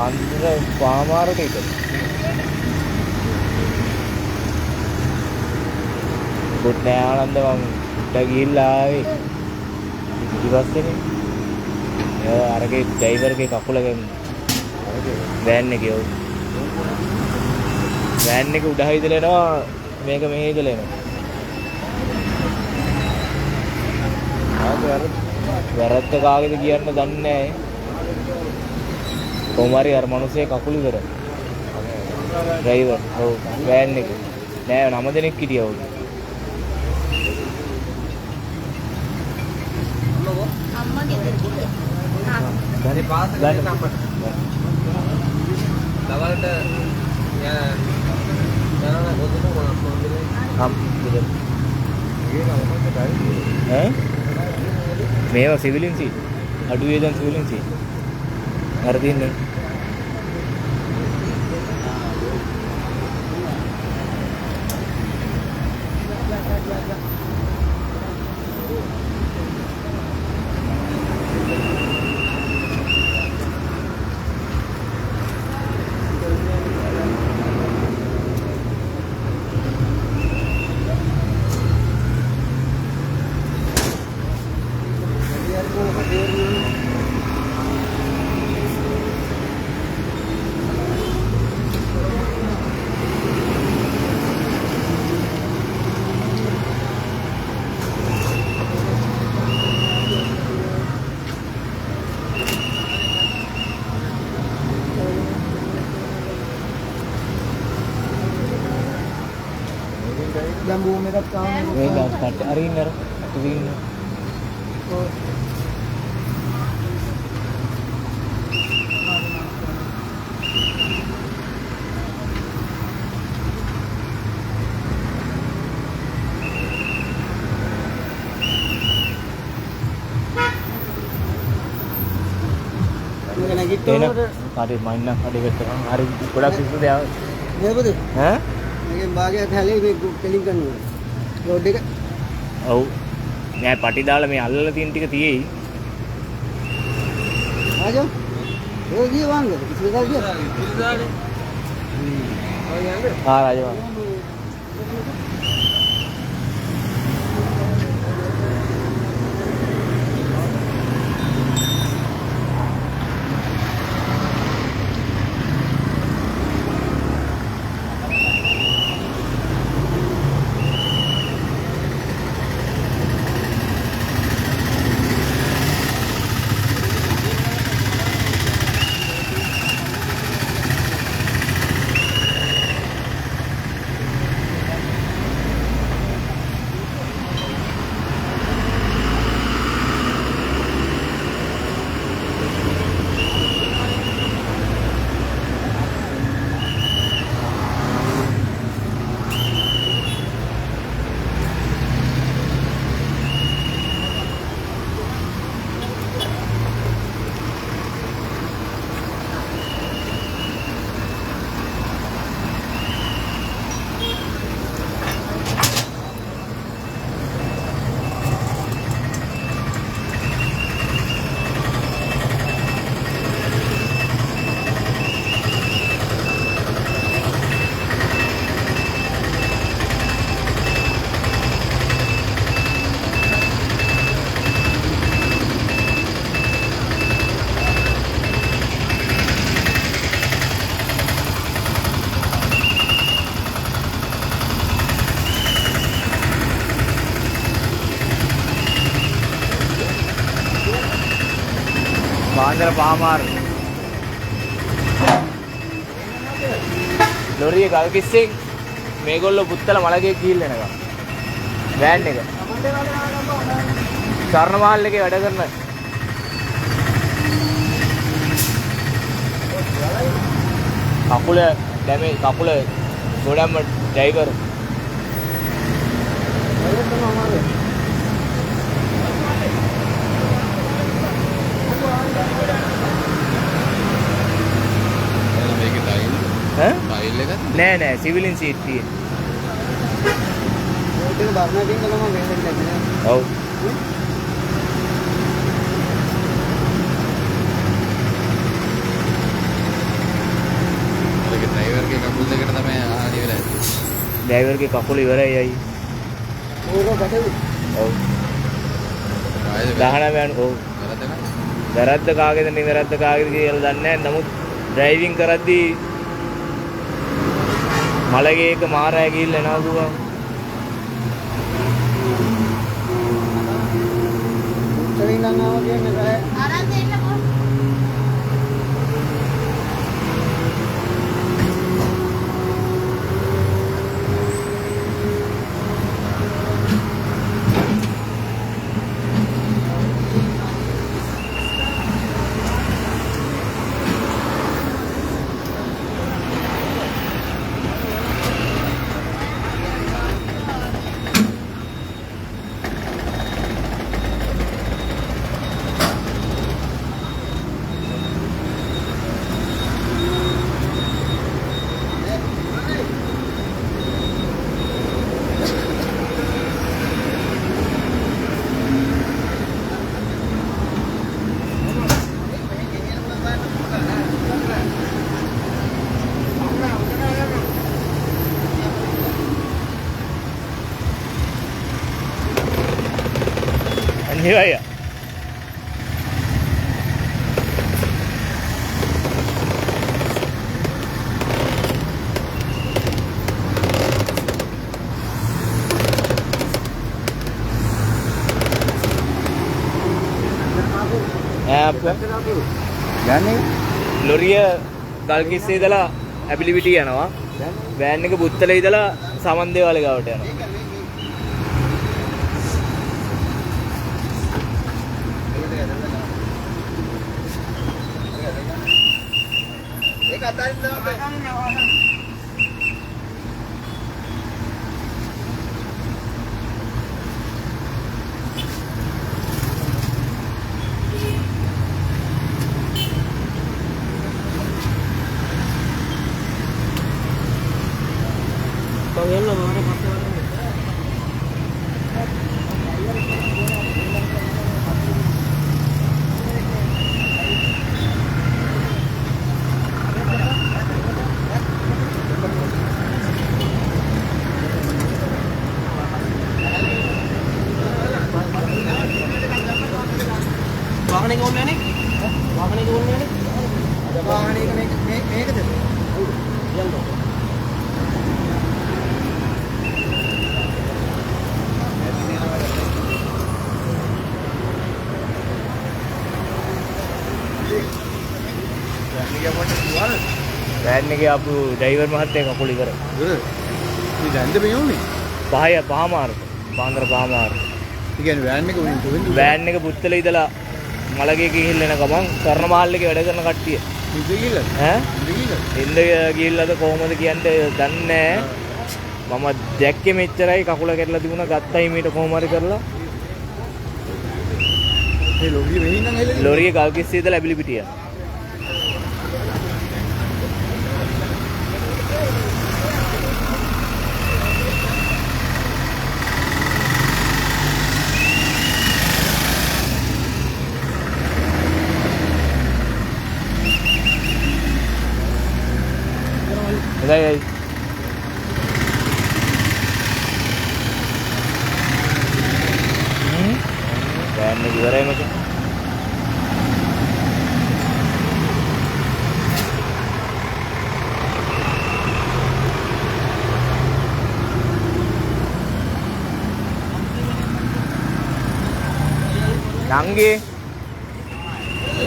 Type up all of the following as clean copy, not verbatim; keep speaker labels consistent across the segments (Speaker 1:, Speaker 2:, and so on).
Speaker 1: පාන්දර පාමාරට එක. ගුඩ් නෑ ආනන්ද මම උඩ ගිහිල්ලා ආවේ. ඊපස්සේනේ. අරගේ ඩ්‍රයිවර්ගේ කකුල වෑන් එකේ ඔව්. වෑන් එක උඩ හිදලා එනවා මේක මෙහෙ ඉදලා එනවා. වැරද්ද කාගේද කියන්න දන්නේ නැහැ. කොහොමරි අර මිනිස්සේ කකුල ඉවර. ඩ්‍රයිවර් ඔව් වෑන් එක. නෑ 9 දෙනෙක් හිටියා ඔව්.
Speaker 2: අම්මා ගෙදර
Speaker 1: දැන් පාස් ගන්න අපට.
Speaker 3: දවල්ට යනවා පොතේ
Speaker 1: ඈ මේවා සිවිලින් සීට් අඩු වේදන් සිවිලින් සීට් අර තින්නේ
Speaker 3: දැන් බූම් එකක් තාම
Speaker 1: මේ කට අරින්න අර අතින්
Speaker 3: මේක නැගිටිනකොට
Speaker 1: හරි මයින්න හරි වෙටම හරි ගොඩක් සිසු දෙයක්
Speaker 3: නේද?
Speaker 1: ඈ
Speaker 3: මේකෙන් භාගයක් හැලේ මේ කෙලින් කරනවා. රෝඩ් එක.
Speaker 1: ඔව් නෑ පටි දාලා මේ අල්ලලා තියෙන ටික තියෙයි.
Speaker 3: ආජෝ. ඒ ගිය වංග. ඉස්සරහට ගියා. ඉස්සරහට. ඔය යන්නේ.
Speaker 1: ආ රාජවා. පාන්දර පාමාර ලොරිය ගල්කිස්සෙන් මේගොල්ලෝ පුත්තල මලගේ ගිහිල්ලා එනවා වෑන් එක ස්වර්ණ මහල් එකේ වැඩ කරන කකුල දැමේ කකුල ගොඩක්ම ඩ්‍රයිවර් නෑ නෑ සිවිලින් සීට් තියෙන.
Speaker 3: ඒක බර්නර්කින් කළම වෙන්නේ නැහැ.
Speaker 1: ඔව්. ඩ්‍රයිවර්ගේ කකුල ඉවරයි අයි.
Speaker 3: ඕක ගැටලු.
Speaker 1: ඔව්. 19 යන ඔව්. වැරද්ද කාගේද නිවැරද්ද කාගේද කියලා දන්නේ නැහැ. නමුත් ඩ්‍රයිවිං කරද්දී මලගේක මාරය ගිහිල්ලා එනවා දුවා.
Speaker 3: උත්තරින් නම් ආව කියන්නේ බෑ.
Speaker 2: අරන් දෙන්නකෝ.
Speaker 1: Iya. apa?
Speaker 3: යන්නේ
Speaker 1: ලොරිය ගල්කිස්සේ ඉඳලා ඇබිලිවිටි යනවා. වෑන් එක පුත්තලේ ඉඳලා සමන්දේවාල ගාවට යනවා.
Speaker 3: ඒක අතාරින්න තමයි.
Speaker 4: वाहने कौन लेने वाहने कौन लेने
Speaker 3: වාහනයක මේකද? ඔව්.
Speaker 4: යන්න
Speaker 1: වෑන් එකේ ආපු ඩ්‍රයිවර් මහත්තයා කකුල ඉවරයි.
Speaker 3: මේ දැන්ද මේ උන්නේ?
Speaker 1: පහමාර. පාන්දර පහමාර.
Speaker 3: ඒ කියන්නේ වෑන් එක උනේ කොහෙන්ද?
Speaker 1: වෑන් එක පුත්තලේ ඉඳලා මලගේ ගිහිල්ලා එන ගමන් ස්වර්ණ මහල් එකේ වැඩ කරන කට්ටිය.
Speaker 3: ඉඳ ගිහලා?
Speaker 1: ඈ?
Speaker 3: ඉඳ ගිහලා?
Speaker 1: ඉඳ ගිහිල්ලාද කොහොමද කියන්නේ දන්නේ නැහැ. මම දැක්කේ මෙච්චරයි කකුල කැඩලා තිබුණා ගත්තයි මීට කොහොම හරි කරලා.
Speaker 3: ඒ ලොරිය මෙහින් නම් හෙල්ලෙන්නේ.
Speaker 1: ලොරිය ගල්කිස්සේ ඉඳලා ඇබිලි පිටිය. එදායි වෑන් එක ඉවරයි මචං.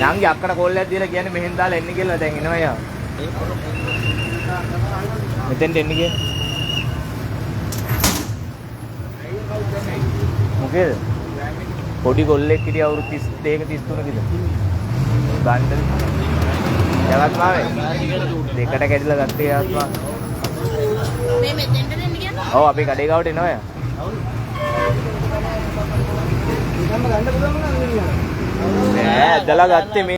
Speaker 1: නංගි අක්කට කෝල්ලයක් දීලා කියන්නේ මෙහෙන් දාලා එන්න කියලා දැන් එනවා යා. මෙතෙන්ට එන්න කිය. මොකේද? පොඩි කොල්ලෙක් හිටිය අවුරුදු 32 33 කිද? ගන්න. යවත් මාවේ. දෙකට කැඩිලා ගත්තේ යවත් මා.
Speaker 2: මේ මෙතෙන්ට දෙන්න කියන්නේ?
Speaker 1: ඔව් අපි කඩේ ගාවට එනවා යා.
Speaker 3: ගන්න පුළුවන් නම්
Speaker 1: නෑ ඇදලා ගත්තේ මේ